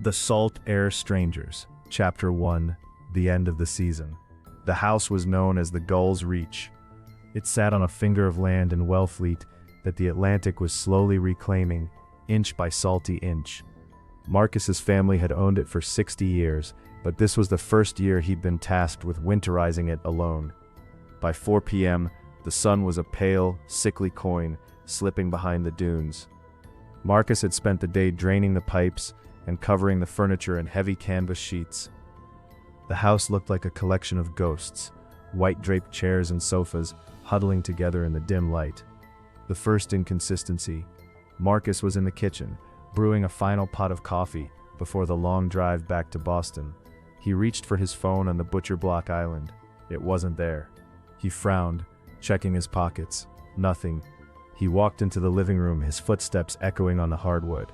The Salt Air Strangers, Chapter 1, The End of the Season. The house was known as the Gull's Reach. It sat on a finger of land in Wellfleet that the Atlantic was slowly reclaiming, inch by salty inch. Marcus's family had owned it for 60 years, but this was the first year he'd been tasked with winterizing it alone. By 4 p.m., the sun was a pale, sickly coin slipping behind the dunes. Marcus had spent the day draining the pipes and covering the furniture in heavy canvas sheets. The house looked like a collection of ghosts, white-draped chairs and sofas huddling together in the dim light. The first inconsistency: Marcus was in the kitchen, brewing a final pot of coffee before the long drive back to Boston. He reached for his phone on the butcher block island. It wasn't there. He frowned, checking his pockets. Nothing. He walked into the living room, his footsteps echoing on the hardwood.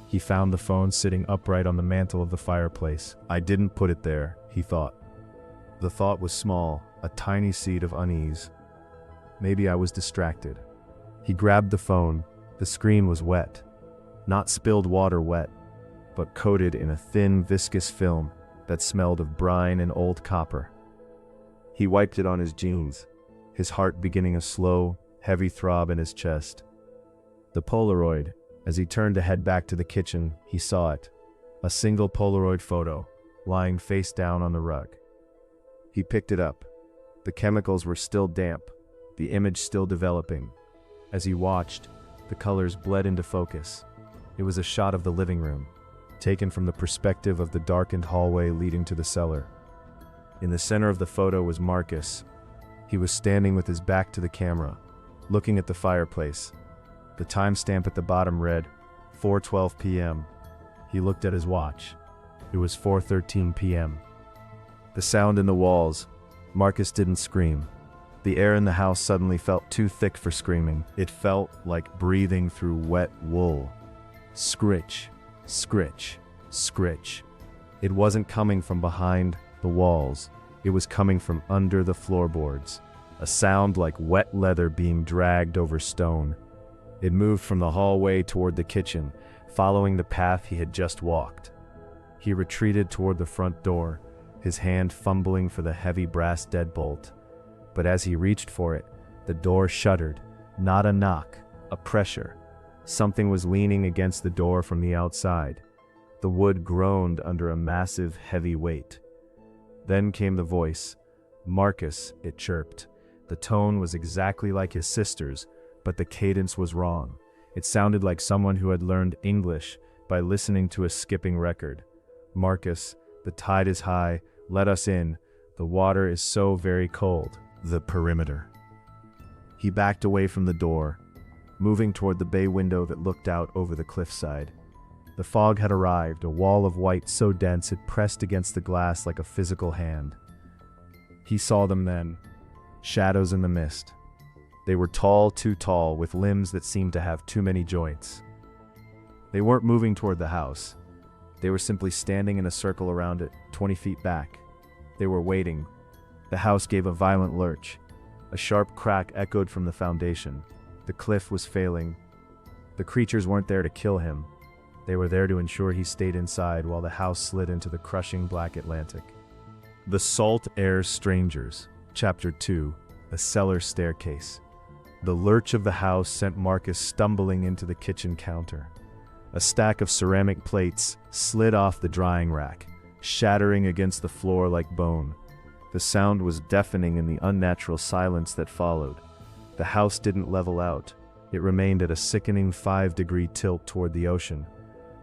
He found the phone sitting upright on the mantel of the fireplace. I didn't put it there, he thought. The thought was small, a tiny seed of unease. Maybe I was distracted. He grabbed the phone. The screen was wet. Not spilled water wet, but coated in a thin, viscous film that smelled of brine and old copper. He wiped it on his jeans, his heart beginning a slow, heavy throb in his chest. The Polaroid. As he turned to head back to the kitchen, he saw it. A single Polaroid photo, lying face down on the rug. He picked it up. The chemicals were still damp, the image still developing. As he watched, the colors bled into focus. It was a shot of the living room, taken from the perspective of the darkened hallway leading to the cellar. In the center of the photo was Marcus. He was standing with his back to the camera, looking at the fireplace. The timestamp at the bottom read, 4:12 p.m. He looked at his watch. It was 4:13 p.m. The sound in the walls. Marcus didn't scream. The air in the house suddenly felt too thick for screaming. It felt like breathing through wet wool. Scritch, scritch, scritch. It wasn't coming from behind the walls. It was coming from under the floorboards. A sound like wet leather being dragged over stone. It moved from the hallway toward the kitchen, following the path he had just walked. He retreated toward the front door, his hand fumbling for the heavy brass deadbolt. But as he reached for it, the door shuddered. Not a knock, a pressure. Something was leaning against the door from the outside. The wood groaned under a massive, heavy weight. Then came the voice. Marcus, it chirped. The tone was exactly like his sister's, but the cadence was wrong. It sounded like someone who had learned English by listening to a skipping record. Marcus, the tide is high, let us in. The water is so very cold. The perimeter. He backed away from the door, moving toward the bay window that looked out over the cliffside. The fog had arrived, a wall of white so dense it pressed against the glass like a physical hand. He saw them then, shadows in the mist. They were tall, too tall, with limbs that seemed to have too many joints. They weren't moving toward the house. They were simply standing in a circle around it, 20 feet back. They were waiting. The house gave a violent lurch. A sharp crack echoed from the foundation. The cliff was failing. The creatures weren't there to kill him. They were there to ensure he stayed inside while the house slid into the crushing black Atlantic. The Salt Air Strangers, Chapter 2, A Cellar Staircase. The lurch of the house sent Marcus stumbling into the kitchen counter. A stack of ceramic plates slid off the drying rack, shattering against the floor like bone. The sound was deafening in the unnatural silence that followed. The house didn't level out. It remained at a sickening 5-degree tilt toward the ocean.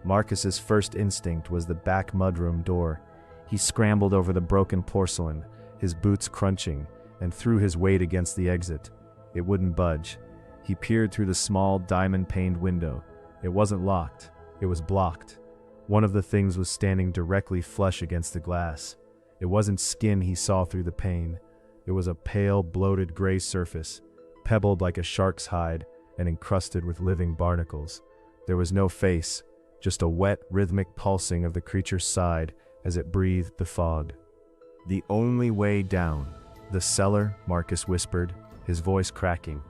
Marcus's first instinct was the back mudroom door. He scrambled over the broken porcelain, his boots crunching, and threw his weight against the exit. It wouldn't budge. He peered through the small, diamond-paned window. It wasn't locked. It was blocked. One of the things was standing directly flush against the glass. It wasn't skin he saw through the pane. It was a pale, bloated gray surface, pebbled like a shark's hide and encrusted with living barnacles. There was no face, just a wet, rhythmic pulsing of the creature's side as it breathed the fog. The only way down. The cellar, Marcus whispered, his voice cracking.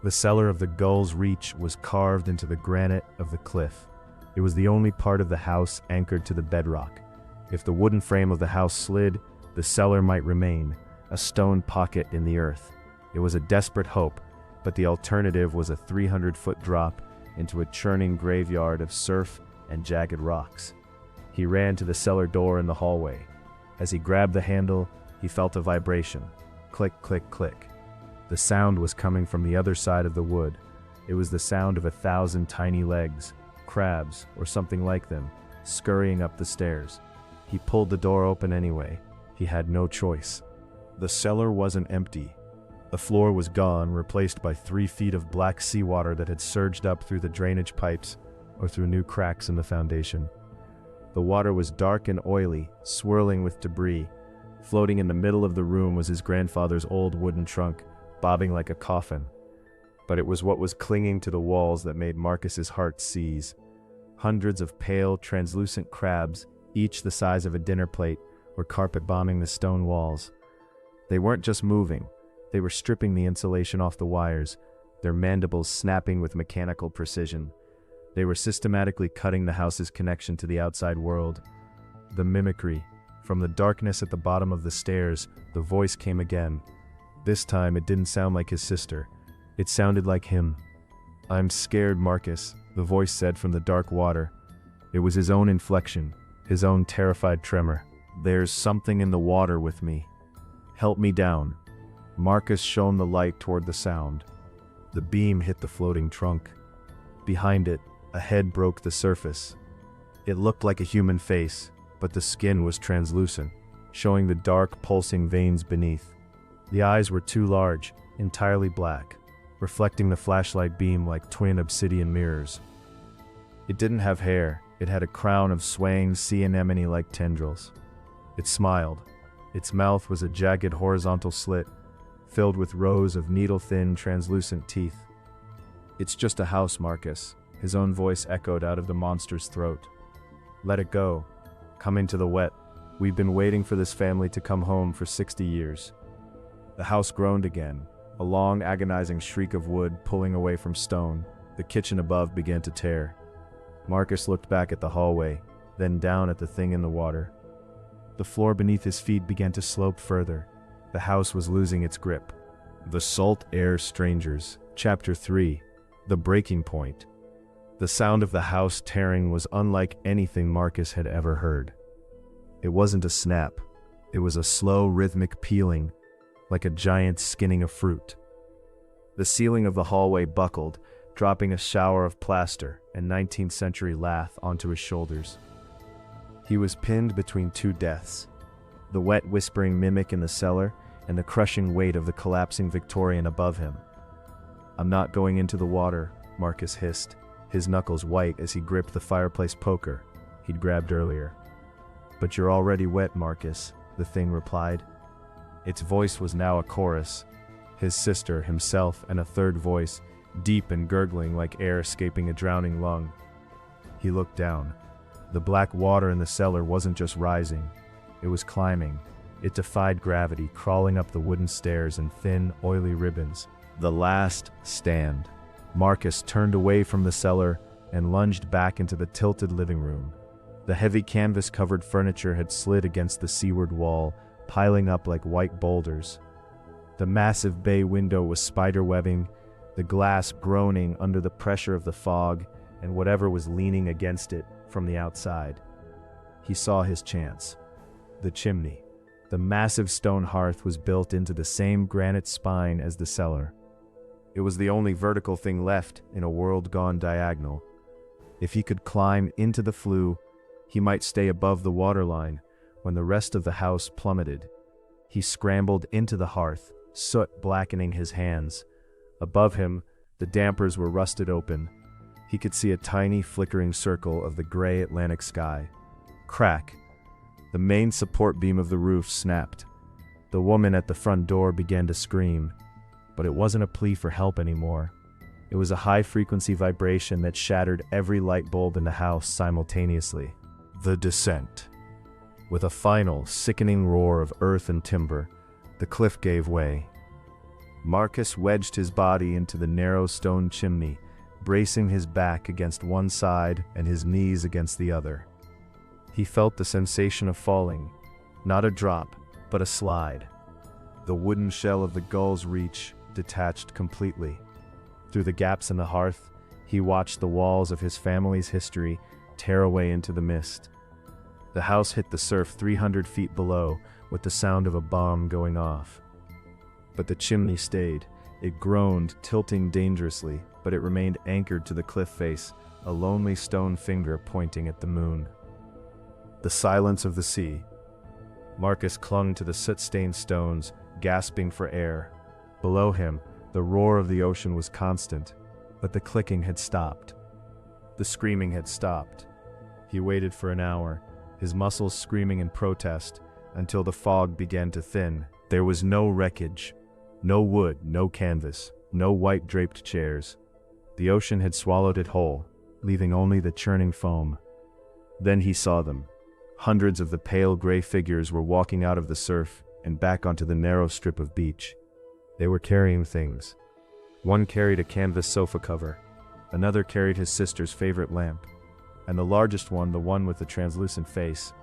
The cellar of the Gull's Reach was carved into the granite of the cliff. It was the only part of the house anchored to the bedrock. If the wooden frame of the house slid, the cellar might remain, a stone pocket in the earth. It was a desperate hope, but the alternative was a 300-foot drop into a churning graveyard of surf and jagged rocks. He ran to the cellar door in the hallway. As he grabbed the handle, he felt a vibration. Click, click, click. The sound was coming from the other side of the wood. It was the sound of 1,000 tiny legs, crabs, or something like them, scurrying up the stairs. He pulled the door open anyway. He had no choice. The cellar wasn't empty. The floor was gone, replaced by 3 feet of black seawater that had surged up through the drainage pipes or through new cracks in the foundation. The water was dark and oily, swirling with debris. Floating in the middle of the room was his grandfather's old wooden trunk, bobbing like a coffin. But it was what was clinging to the walls that made Marcus's heart seize. Hundreds of pale, translucent crabs, each the size of a dinner plate, were carpet-bombing the stone walls. They weren't just moving, they were stripping the insulation off the wires, their mandibles snapping with mechanical precision. They were systematically cutting the house's connection to the outside world. The mimicry. From the darkness at the bottom of the stairs, the voice came again. This time it didn't sound like his sister. It sounded like him. "I'm scared, Marcus," the voice said from the dark water. It was his own inflection, his own terrified tremor. "There's something in the water with me. Help me down." Marcus shone the light toward the sound. The beam hit the floating trunk. Behind it, a head broke the surface. It looked like a human face, but the skin was translucent, showing the dark, pulsing veins beneath. The eyes were too large, entirely black, reflecting the flashlight beam like twin obsidian mirrors. It didn't have hair. It had a crown of swaying sea anemone-like tendrils. It smiled. Its mouth was a jagged horizontal slit, filled with rows of needle-thin, translucent teeth. "It's just a house, Marcus," his own voice echoed out of the monster's throat. "Let it go. Come into the wet. We've been waiting for this family to come home for 60 years. The house groaned again, a long, agonizing shriek of wood pulling away from stone. The kitchen above began to tear. Marcus looked back at the hallway, then down at the thing in the water. The floor beneath his feet began to slope further. The house was losing its grip. The Salt Air Strangers, Chapter 3, The Breaking Point. The sound of the house tearing was unlike anything Marcus had ever heard. It wasn't a snap. It was a slow, rhythmic peeling, like a giant skinning a fruit. The ceiling of the hallway buckled, dropping a shower of plaster and 19th century lath onto his shoulders. He was pinned between 2 deaths, the wet whispering mimic in the cellar and the crushing weight of the collapsing Victorian above him. "I'm not going into the water," Marcus hissed, his knuckles white as he gripped the fireplace poker he'd grabbed earlier. "But you're already wet, Marcus," the thing replied. Its voice was now a chorus, his sister, himself, and a third voice, deep and gurgling like air escaping a drowning lung. He looked down. The black water in the cellar wasn't just rising, it was climbing. It defied gravity, crawling up the wooden stairs in thin, oily ribbons. The last stand. Marcus turned away from the cellar and lunged back into the tilted living room. The heavy canvas-covered furniture had slid against the seaward wall, piling up like white boulders. The massive bay window was spiderwebbing, the glass groaning under the pressure of the fog and whatever was leaning against it from the outside. He saw his chance. The chimney. The massive stone hearth was built into the same granite spine as the cellar. It was the only vertical thing left in a world gone diagonal. If he could climb into the flue, he might stay above the waterline when the rest of the house plummeted. He scrambled into the hearth, soot blackening his hands. Above him, the dampers were rusted open. He could see a tiny flickering circle of the gray Atlantic sky. Crack. The main support beam of the roof snapped. The woman at the front door began to scream, but it wasn't a plea for help anymore. It was a high-frequency vibration that shattered every light bulb in the house simultaneously. The descent. With a final, sickening roar of earth and timber, the cliff gave way. Marcus wedged his body into the narrow stone chimney, bracing his back against one side and his knees against the other. He felt the sensation of falling, not a drop, but a slide. The wooden shell of the gull's reach detached completely. Through the gaps in the hearth, he watched the walls of his family's history tear away into the mist. The house hit the surf 300 feet below with the sound of a bomb going off. But the chimney stayed. It groaned, tilting dangerously, but it remained anchored to the cliff face, a lonely stone finger pointing at the moon. The silence of the sea. Marcus clung to the soot-stained stones, gasping for air. Below him, the roar of the ocean was constant, but the clicking had stopped. The screaming had stopped. He waited for an hour, his muscles screaming in protest, until the fog began to thin. There was no wreckage, no wood, no canvas, no white-draped chairs. The ocean had swallowed it whole, leaving only the churning foam. Then he saw them. Hundreds of the pale gray figures were walking out of the surf and back onto the narrow strip of beach. They were carrying things. One carried a canvas sofa cover, another carried his sister's favorite lamp, and the largest one, the one with the translucent face,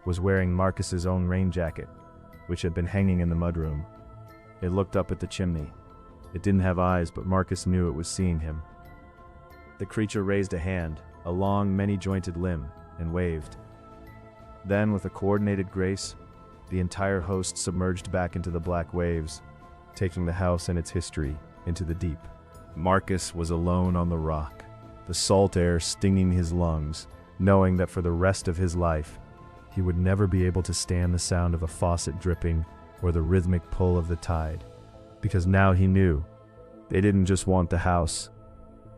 was wearing Marcus's own rain jacket, which had been hanging in the mudroom. It looked up at the chimney. It didn't have eyes, but Marcus knew it was seeing him. The creature raised a hand, a long, many-jointed limb, and waved. Then, with a coordinated grace, the entire host submerged back into the black waves, taking the house and its history into the deep. Marcus was alone on the rock, the salt air stinging his lungs, knowing that for the rest of his life, he would never be able to stand the sound of a faucet dripping or the rhythmic pull of the tide, because now he knew they didn't just want the house,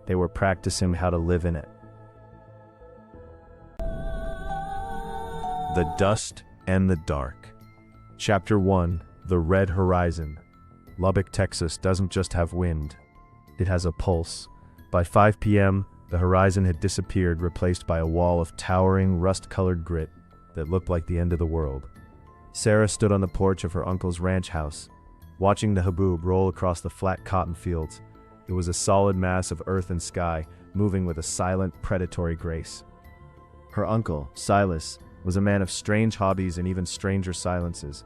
they were practicing how to live in it. The Dust and the Dark. Chapter 1, The Red Horizon. Lubbock, Texas doesn't just have wind. It has a pulse. By 5 p.m., the horizon had disappeared, replaced by a wall of towering, rust-colored grit that looked like the end of the world. Sarah stood on the porch of her uncle's ranch house, watching the haboob roll across the flat cotton fields. It was a solid mass of earth and sky, moving with a silent, predatory grace. Her uncle, Silas, was a man of strange hobbies and even stranger silences.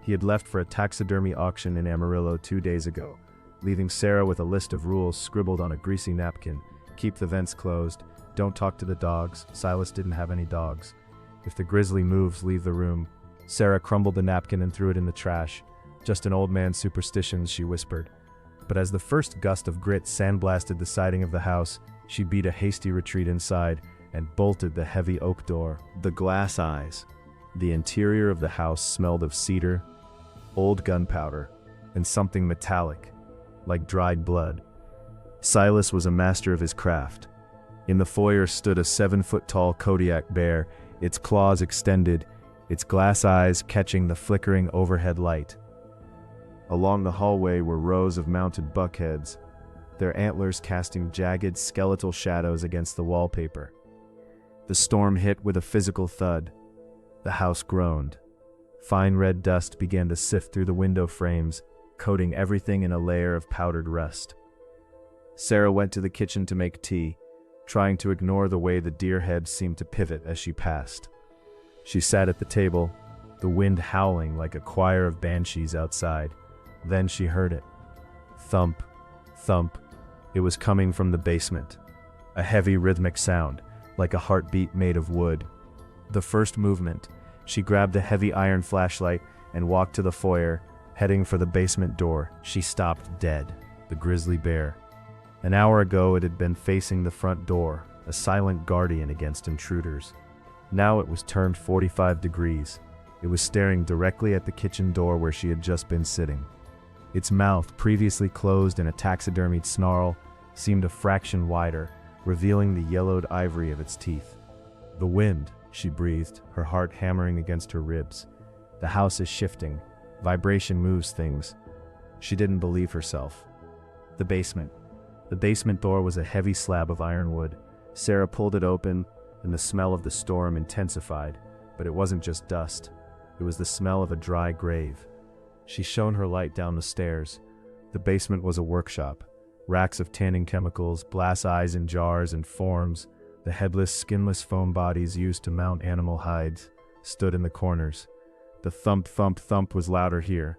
He had left for a taxidermy auction in Amarillo 2 days ago, leaving Sarah with a list of rules scribbled on a greasy napkin. Keep the vents closed, don't talk to the dogs. Silas didn't have any dogs. If the grizzly moves, leave the room. Sarah crumbled the napkin and threw it in the trash. Just an old man's superstitions, she whispered. But as the first gust of grit sandblasted the siding of the house, she beat a hasty retreat inside and bolted the heavy oak door. The glass eyes. The interior of the house smelled of cedar, old gunpowder, and something metallic, like dried blood. Silas was a master of his craft. In the foyer stood a 7-foot-tall Kodiak bear, its claws extended, its glass eyes catching the flickering overhead light. Along the hallway were rows of mounted buckheads, their antlers casting jagged, skeletal shadows against the wallpaper. The storm hit with a physical thud. The house groaned. Fine red dust began to sift through the window frames, coating everything in a layer of powdered rust. Sarah went to the kitchen to make tea, trying to ignore the way the deer head seemed to pivot as she passed. She sat at the table, the wind howling like a choir of banshees outside. Then she heard it. Thump, thump. It was coming from the basement. A heavy rhythmic sound, like a heartbeat made of wood. The first movement, she grabbed a heavy iron flashlight and walked to the foyer, heading for the basement door. She stopped dead. The grizzly bear. An hour ago it had been facing the front door, a silent guardian against intruders. Now it was turned 45 degrees. It was staring directly at the kitchen door where she had just been sitting. Its mouth, previously closed in a taxidermied snarl, seemed a fraction wider, revealing the yellowed ivory of its teeth. "The wind," she breathed, her heart hammering against her ribs. "The house is shifting. Vibration moves things." She didn't believe herself. The basement. The basement door was a heavy slab of ironwood. Sarah pulled it open, and the smell of the storm intensified, but it wasn't just dust. It was the smell of a dry grave. She shone her light down the stairs. The basement was a workshop. Racks of tanning chemicals, glass eyes in jars and forms, the headless, skinless foam bodies used to mount animal hides, stood in the corners. The thump, thump, thump was louder here.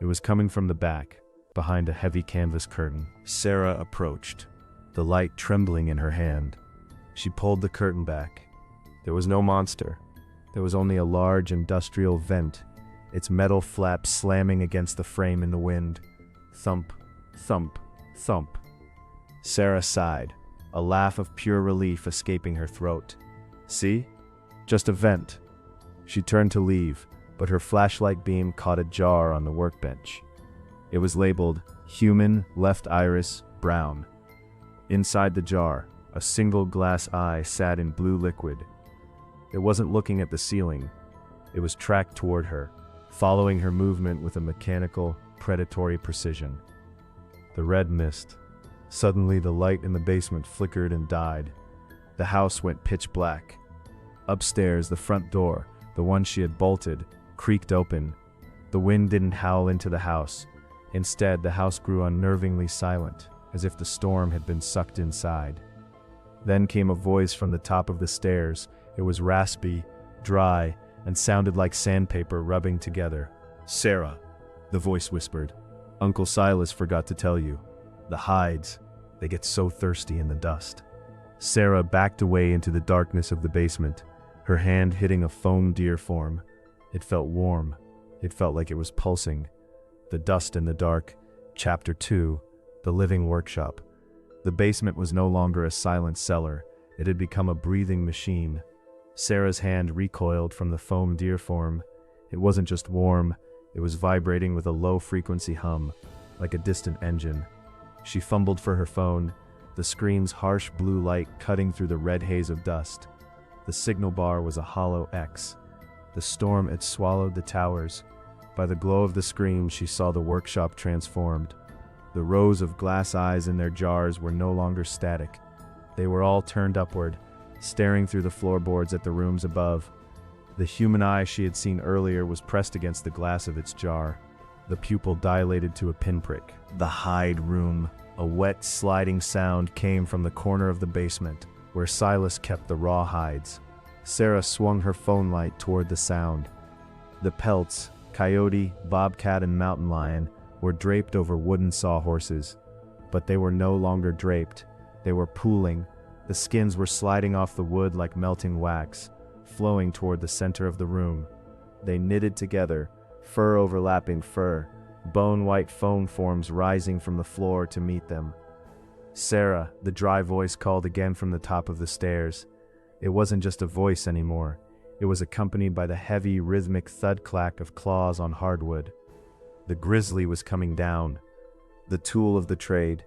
It was coming from the back, behind a heavy canvas curtain. Sarah approached, the light trembling in her hand. She pulled the curtain back. There was no monster. There was only a large industrial vent, its metal flap slamming against the frame in the wind. Thump, thump, thump. Sarah sighed, a laugh of pure relief escaping her throat. See? Just a vent. She turned to leave, but her flashlight beam caught a jar on the workbench. It was labeled Human Left Iris Brown. Inside the jar, a single glass eye sat in blue liquid. It wasn't looking at the ceiling. It was tracked toward her, following her movement with a mechanical, predatory precision. The red mist. Suddenly the light in the basement flickered and died. The house went pitch black. Upstairs, the front door, the one she had bolted, creaked open. The wind didn't howl into the house. Instead, the house grew unnervingly silent, as if the storm had been sucked inside. Then came a voice from the top of the stairs. It was raspy, dry, and sounded like sandpaper rubbing together. "Sarah," the voice whispered. "Uncle Silas forgot to tell you. The hides, they get so thirsty in the dust." Sarah backed away into the darkness of the basement, her hand hitting a foam deer form. It felt warm. It felt like it was pulsing. The Dust in the Dark, Chapter 2, The Living Workshop. The basement was no longer a silent cellar. It had become a breathing machine. Sarah's hand recoiled from the foam deer form. It wasn't just warm, it was vibrating with a low-frequency hum, like a distant engine. She fumbled for her phone, the screen's harsh blue light cutting through the red haze of dust. The signal bar was a hollow X. The storm had swallowed the towers. By the glow of the screen, she saw the workshop transformed. The rows of glass eyes in their jars were no longer static. They were all turned upward, staring through the floorboards at the rooms above. The human eye she had seen earlier was pressed against the glass of its jar. The pupil dilated to a pinprick. The hide room. A wet, sliding sound came from the corner of the basement, where Silas kept the raw hides. Sarah swung her phone light toward the sound. The pelts, coyote, bobcat, and mountain lion, were draped over wooden sawhorses. But they were no longer draped. They were pooling. The skins were sliding off the wood like melting wax, flowing toward the center of the room. They knitted together, fur overlapping fur, bone-white foam forms rising from the floor to meet them. "Sarah," the dry voice called again from the top of the stairs. It wasn't just a voice anymore. It was accompanied by the heavy, rhythmic thud-clack of claws on hardwood. The grizzly was coming down, the tool of the trade.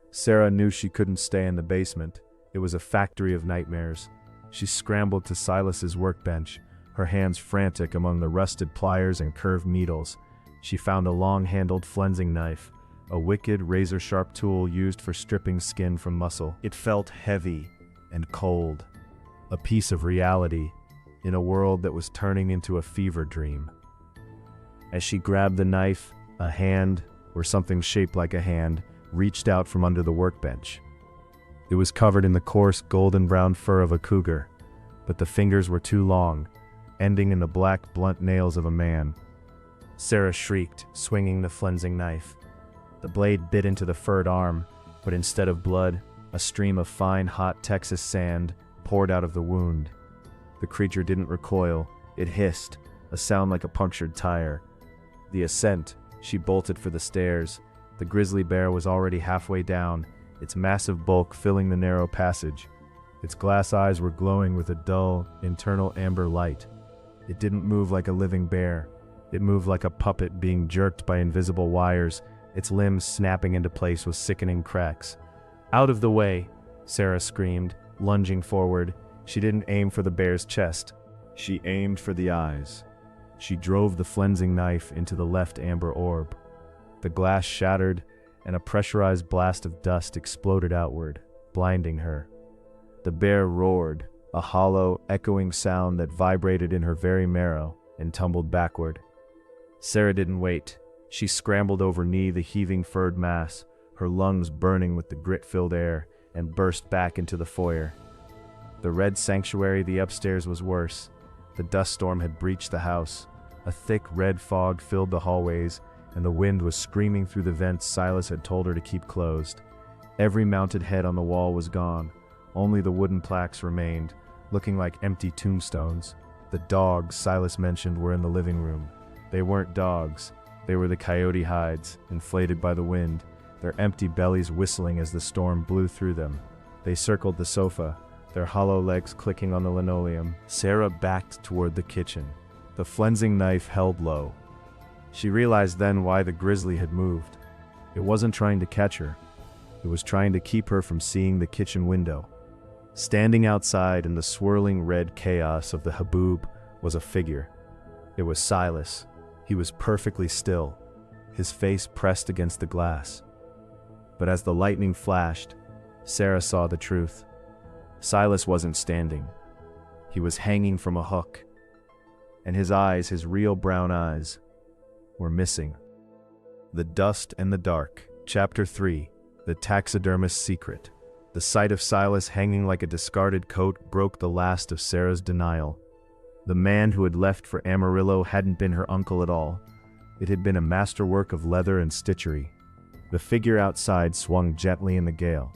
Sarah knew she couldn't stay in the basement. It was a factory of nightmares. She scrambled to Silas's workbench, her hands frantic among the rusted pliers and curved needles. She found a long-handled flensing knife, a wicked, razor-sharp tool used for stripping skin from muscle. It felt heavy and cold, a piece of reality in a world that was turning into a fever dream. As she grabbed the knife, a hand, or something shaped like a hand, reached out from under the workbench. It was covered in the coarse, golden-brown fur of a cougar, but the fingers were too long, ending in the black, blunt nails of a man. Sarah shrieked, swinging the flensing knife. The blade bit into the furred arm, but instead of blood, a stream of fine, hot Texas sand poured out of the wound. The creature didn't recoil. It hissed, a sound like a punctured tire. The ascent, she bolted for the stairs. The grizzly bear was already halfway down, its massive bulk filling the narrow passage. Its glass eyes were glowing with a dull, internal amber light. It didn't move like a living bear. It moved like a puppet being jerked by invisible wires, its limbs snapping into place with sickening cracks. "Out of the way!" Sarah screamed, lunging forward. She didn't aim for the bear's chest. She aimed for the eyes. She drove the flensing knife into the left amber orb. The glass shattered, and a pressurized blast of dust exploded outward, blinding her. The bear roared, a hollow, echoing sound that vibrated in her very marrow, and tumbled backward. Sarah didn't wait. She scrambled over the heaving furred mass, her lungs burning with the grit-filled air, and burst back into the foyer. The red sanctuary, the upstairs, was worse. The dust storm had breached the house. A thick red fog filled the hallways, and the wind was screaming through the vents Silas had told her to keep closed. Every mounted head on the wall was gone. Only the wooden plaques remained, looking like empty tombstones. The dogs Silas mentioned were in the living room. They weren't dogs. They were the coyote hides, inflated by the wind, their empty bellies whistling as the storm blew through them. They circled the sofa, their hollow legs clicking on the linoleum. Sarah backed toward the kitchen, the flensing knife held low. She realized then why the grizzly had moved. It wasn't trying to catch her. It was trying to keep her from seeing the kitchen window. Standing outside in the swirling red chaos of the haboob was a figure. It was Silas. He was perfectly still, his face pressed against the glass. But as the lightning flashed, Sarah saw the truth. Silas wasn't standing. He was hanging from a hook. And his eyes, his real brown eyes, were missing. The Dust and the Dark, Chapter 3, The Taxidermist's Secret. The sight of Silas hanging like a discarded coat broke the last of Sarah's denial. The man who had left for Amarillo hadn't been her uncle at all. It had been a masterwork of leather and stitchery. The figure outside swung gently in the gale,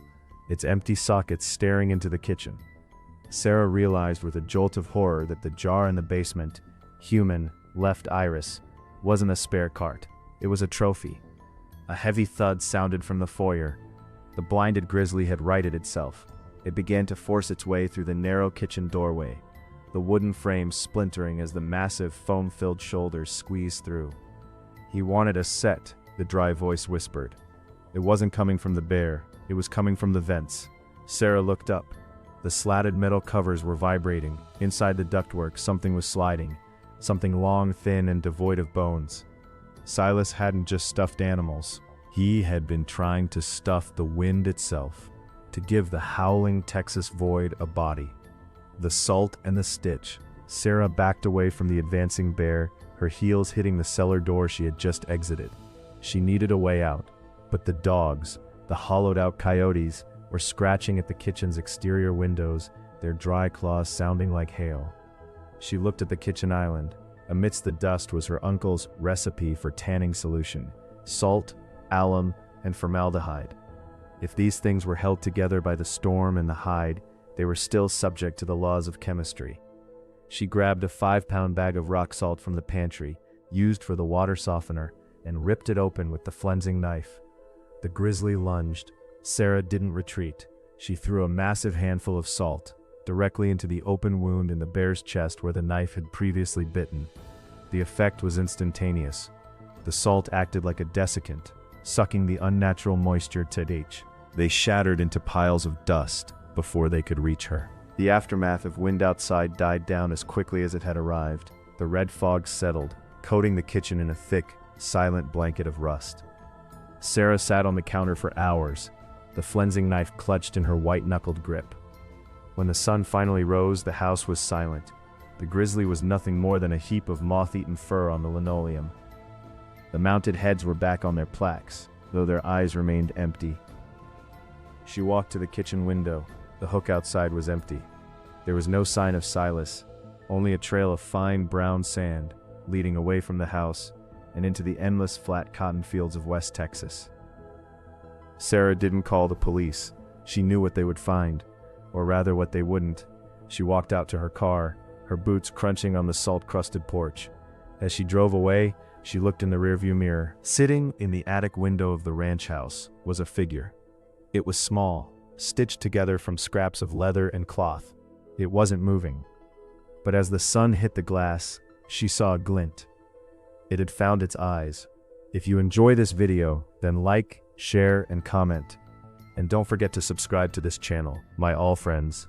its empty sockets staring into the kitchen. Sarah realized with a jolt of horror that the jar in the basement, human, left iris, wasn't a spare cart. It was a trophy. A heavy thud sounded from the foyer. The blinded grizzly had righted itself. It began to force its way through the narrow kitchen doorway, the wooden frame splintering as the massive foam-filled shoulders squeezed through. "He wanted a set," the dry voice whispered. It wasn't coming from the bear, it was coming from the vents. Sarah looked up. The slatted metal covers were vibrating. Inside the ductwork, something was sliding, something long, thin, and devoid of bones. Silas hadn't just stuffed animals. He had been trying to stuff the wind itself, to give the howling Texas void a body. The salt and the stitch. Sarah backed away from the advancing bear, her heels hitting the cellar door she had just exited. She needed a way out, but the dogs, the hollowed-out coyotes, were scratching at the kitchen's exterior windows, their dry claws sounding like hail. She looked at the kitchen island. Amidst the dust was her uncle's recipe for tanning solution: salt, alum, and formaldehyde. If these things were held together by the storm and the hide, they were still subject to the laws of chemistry. She grabbed a 5-pound bag of rock salt from the pantry, used for the water softener, and ripped it open with the flensing knife. The grizzly lunged. Sarah didn't retreat. She threw a massive handful of salt directly into the open wound in the bear's chest where the knife had previously bitten. The effect was instantaneous. The salt acted like a desiccant, sucking the unnatural moisture to each. They shattered into piles of dust before they could reach her. The aftermath of wind outside died down as quickly as it had arrived. The red fog settled, coating the kitchen in a thick, silent blanket of rust. Sarah sat on the counter for hours, the flensing knife clutched in her white-knuckled grip. When the sun finally rose, the house was silent. The grizzly was nothing more than a heap of moth-eaten fur on the linoleum. The mounted heads were back on their plaques, though their eyes remained empty. She walked to the kitchen window. The hook outside was empty. There was no sign of Silas, only a trail of fine brown sand leading away from the house and into the endless flat cotton fields of West Texas. Sarah didn't call the police. She knew what they would find, or rather what they wouldn't. She walked out to her car, her boots crunching on the salt-crusted porch. As she drove away, she looked in the rearview mirror. Sitting in the attic window of the ranch house was a figure. It was small, stitched together from scraps of leather and cloth. It wasn't moving. But as the sun hit the glass, she saw a glint. It had found its eyes. If you enjoy this video, then like, share, and comment. And don't forget to subscribe to this channel, my all friends.